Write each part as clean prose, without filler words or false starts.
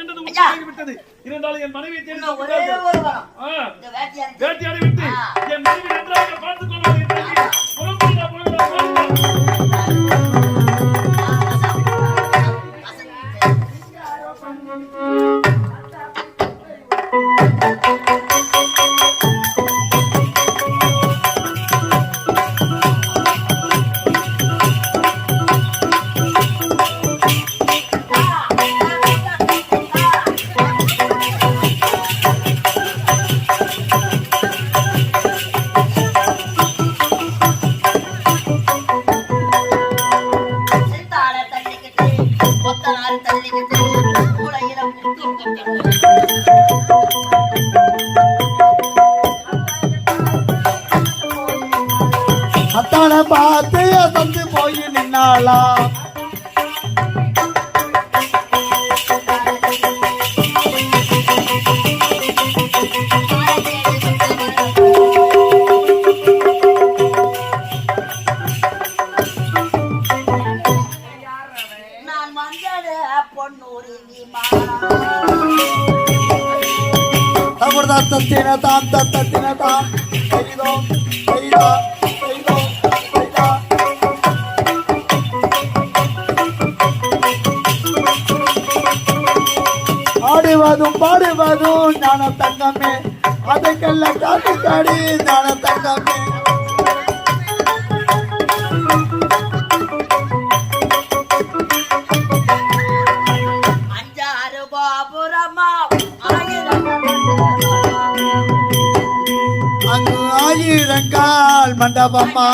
இருக்கின்றது விட்டது. இருந்தாலும் என் மனைவியை தேடி வேட்டையாடி விட்டு என் மனைவி நன்றாக பார்த்துக் கொள்வதை அத்தான பார்த்து அசந்து போய் நின்னாளா தத்தின தாம் தத்தின தாம் செய்தோம் செய்தா செய்தோம் செய்தா ஆடுவதும் பாடுவதும் ஞான தங்கமே அதுக்கெல்லாம் காட்டு காடி ஞான தங்கமே ஆயிரங்கால் மண்டபம்மா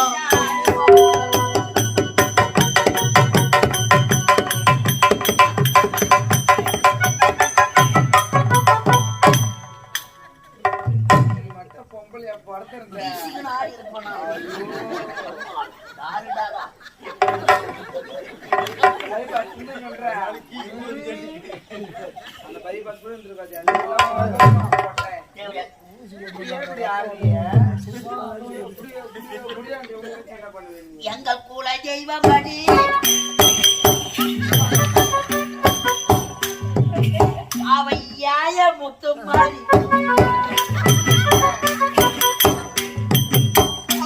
எங்கள் குல தெய்வமடி அவை யாய முத்துமாரி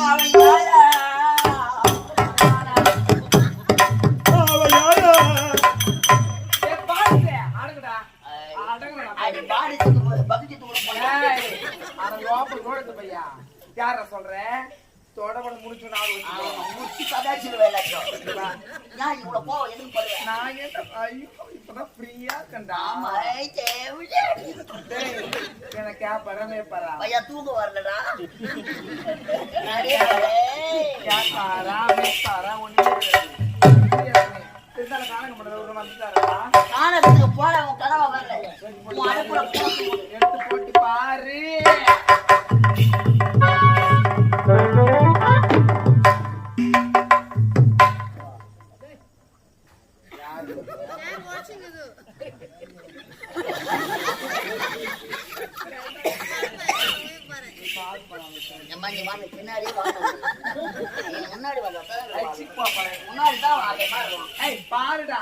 அவை யாய யார சொல்ற தொடவன முடிச்சு நான் முடிச்சு கதாச்சிருவேன் நான் இவ்வளவு போ எதுக்கு போடுவேன் நான் என்ன ஐயோ இப்பதான் ஃப்ரீயா கண்டா எனக்கு பரமே பரா பையா தூங்க வரலடா காணத்துக்கு போற கனவா வரல எடுத்து போட்டு பாரு பாருடா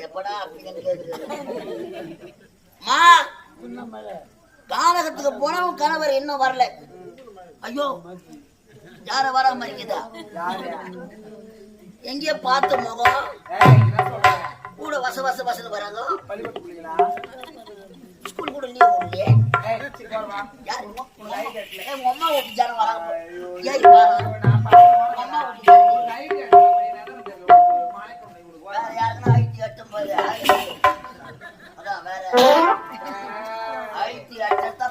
எப்படா கானகத்துக்கு போனவன் கணவர் இன்னும் வரல. ஐயோ யார வராம இருக்குதா எங்கேயோ பார்த்த முகம் கூட வச வச வசது வராங்க. ஸ்கூல் கூட லீவ் இல்லையே அம்மா வீட்டு ஜனம் வராங்க. ஏறி அம்மா வீட்டு வேற யாருன்னா ஐடி கட்டும் போது அதான் வேற ஐடி கட்டா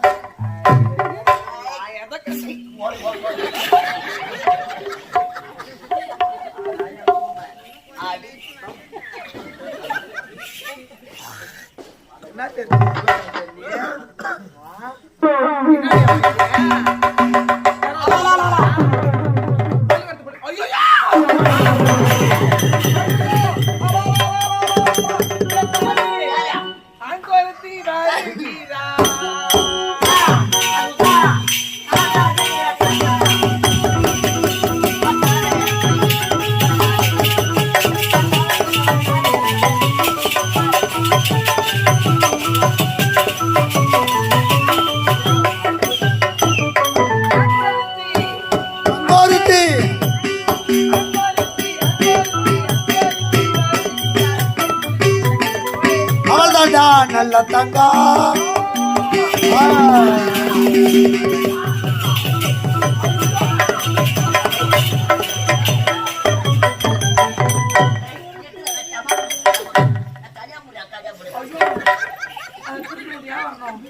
நல்ல தங்கம்.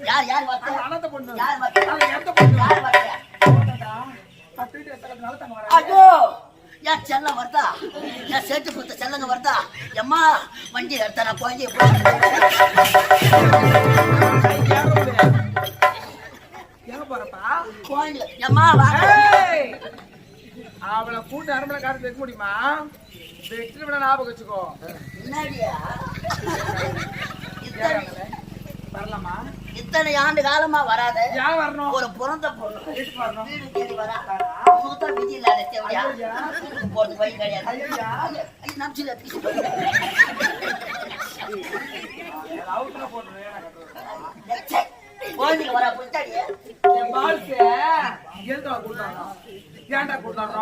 யார் யார் வரா? அனந்த பொண்ணு. யார் வரா? அது எந்த பொண்ணு? யார் வரா? போட்டா, கட்டிட்டு எத்தனை தங்க வரா? ஐயோ என் செல்லம் வருதா? என் சேட்டு புத்த செல்லங்க வருதா? எம்மா வண்டி எடுத்த நான் குழந்தைய ஏன் போறப்பா? குழந்தை எம்மா வாங்க. ஏய்! அவளை கூட்டு அரம்பளை காட்டு வைக்க முடியுமா? வெற்றி விட ஞாபகம் வச்சுக்கோ. என்னடியா இத்தனை வரலாமா? இத்தனை ஆண்டு காலமா வராத ஏன் வரணும்? ஒரு பிறந்த பொண்ணு எதுக்கு வரணும்? வீடு தேடி வரா. உனக்கு தான் விதி இல்லாத தேவையா? போறது வழி கிடையாது. ஐயோ, நம்பிச்சு அவுட்ல போட்டுருவேன். குழந்தைங்க வரா புத்தாடியே. என் பால்ஸ் எதுக்கு கூட்டாங்க? ஏன்டா கூட்டாங்க?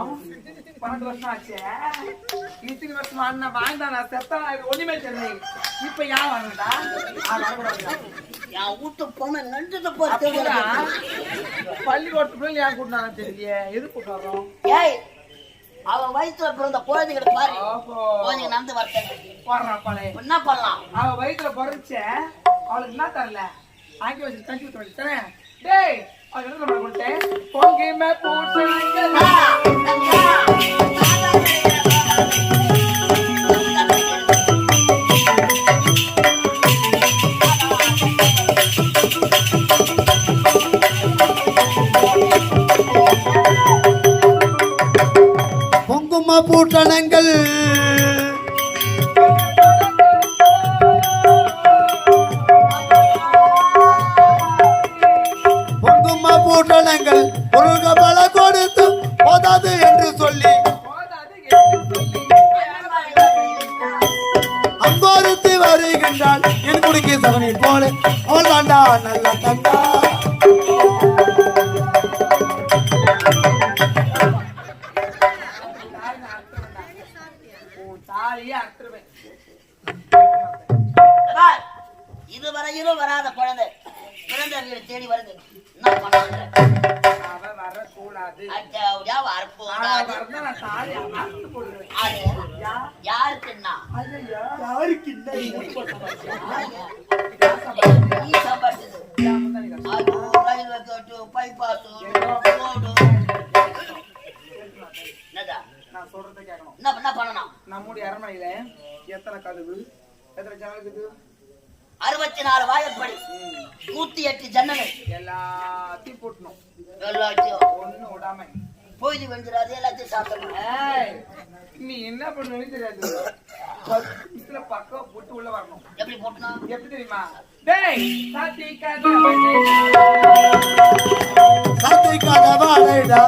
12 வருஷம் ஆச்சு. இத்தனை வருஷம் அண்ணன் வாழ்ந்தானா செத்தா ஒண்ணுமே தெரியல. இப்ப ஏன் வரணும்டா? என் வீட்டு பொண்ணு நன்றதை போறது பள்ளிக்கூடத்து பிள்ளை ஏன் கூட்டாங்க தெரியலையே. எது கூட்டாங்க? ஏய் அவன் வயிற்றுல பிறந்த குழந்தைகளை பாரு. குழந்தைங்க நடந்து வரட்டேன். போடுறான் பழைய என்ன பண்ணலாம்? அவ வயிற்றுல பிறந்துச்ச அவளுக்கு என்ன தரல? ஆக்கி வச்சு கஞ்சி ஊத்த வச்சுட்டேன். டேய் அது என்ன பண்ண கொடுத்தேன்? பொங்கிமே போட்டு பொங்கும பூட்டணங்கள் பொங்கும பூட்டணங்கள் பொருள்க பல கொடுத்து போதாது என்று சொல்லி அங்கோருத்தி வருகின்றாள் என் குடிக்கு சவனை போல அவள் தாண்டா நல்ல தங்கா. தாலியே அற்றுவேன். இதுவரையிலும் வராத குழந்தை பிறந்த வீடு தேடி வருது. என்ன பண்ணாங்க? அவ வரக்கூடாது. வரக்கூடாது. நான் தாலி அறுத்து போடுவேன். யாருக்குன்னா யாருக்கு நீ சம்பாதிச்சது ரயில்வே கேட்டு பைபாஸ் ரோடு என்னதா? நான் சொல்றதை கேட்கணும். என்ன பண்ணணும்? நம்முடைய அரண்மனையில எத்தனை கதவு எத்தனை ஜன்னல் இருக்குது? 64 வாயப்படி 108 ஜன்னல் எல்லாத்தையும் போட்டணும். எல்லாத்தையும் ஒண்ணு விடாம போய் வெஞ்சிடாது. எல்லாத்தையும் சாப்பிடணும். நீ என்ன பண்ணுன்னு தெரியாது. 10 நிமிஷத்துல பக்கம் போட்டு உள்ள வரணும். எப்படி போட்டணும்? எப்படி தெரியுமா? டேய் சாத்தி கதை சாத்தை கதவாடைடா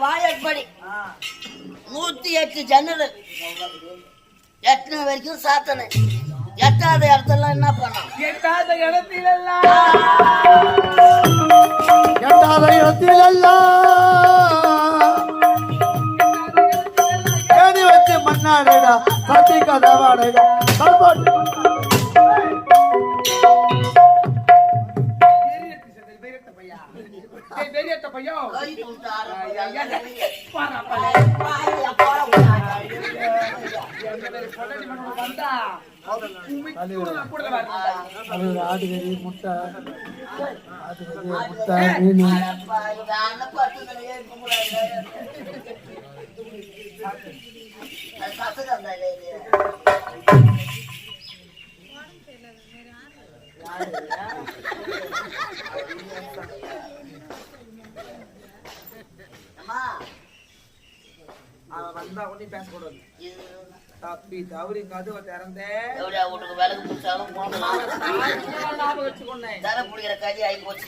வாயற்படி 108 ஜன்னல் எத்தனை வரைக்கும் சாத்தனை. எட்டாத இடத்துல என்ன பண்ணலாம்? எட்டாத இடத்திலெல்லாம் தேடி வச்சு மண்ணாடைடா சாத்தி கதவாடைடா கை தூண்டாரு. ஆடுகறி முட்டை முட்டை மீன் வந்தா ஒன்னும் பேசக்கூடாது. தப்பி தவறி கதவை திறந்தேன் வீட்டுக்கு விலகு பிடிச்சாலும் வச்சுக்கொண்டேன். தர பிடிக்கிற கதி ஆகி போச்சு.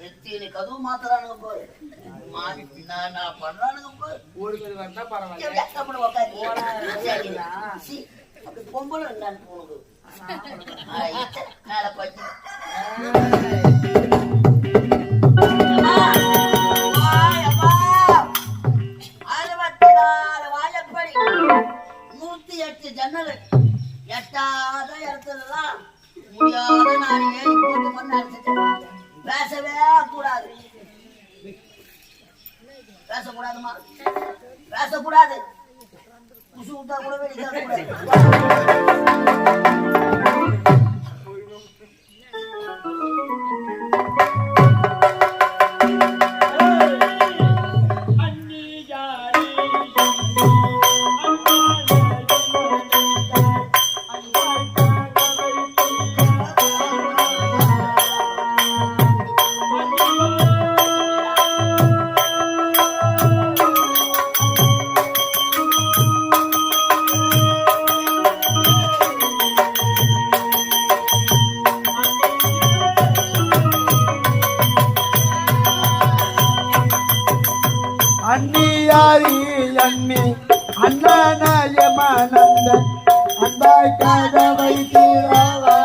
எத்தனை கதவு மாத்திரானுங்க போய் நான் பண்றானுங்க பாரு. ஒரு பேர் வந்தா பரவாயில்ல. எப்படி அக்கப்புறம் உட்காரு. சீ, அப்படி பொம்பளை இருந்தாலும் போகுது. மேல பச்சு. அம்மா, அம்மா, 64 வாழைப்படி, 108 ஜன்னல், எட்டாத இடத்துலலாம் முடியாத நான் ஏறி போட்டு மண்ணு அடிச்சிட்டேன். பேசவே கூடாது. பேசக்கூடாதுமா, பேசக்கூடாது. குசு விட்டா கூட வெளியே அண்ணியாரி அண்ணி அண்ணாயமானந்தன் அந்த கதவை திறவா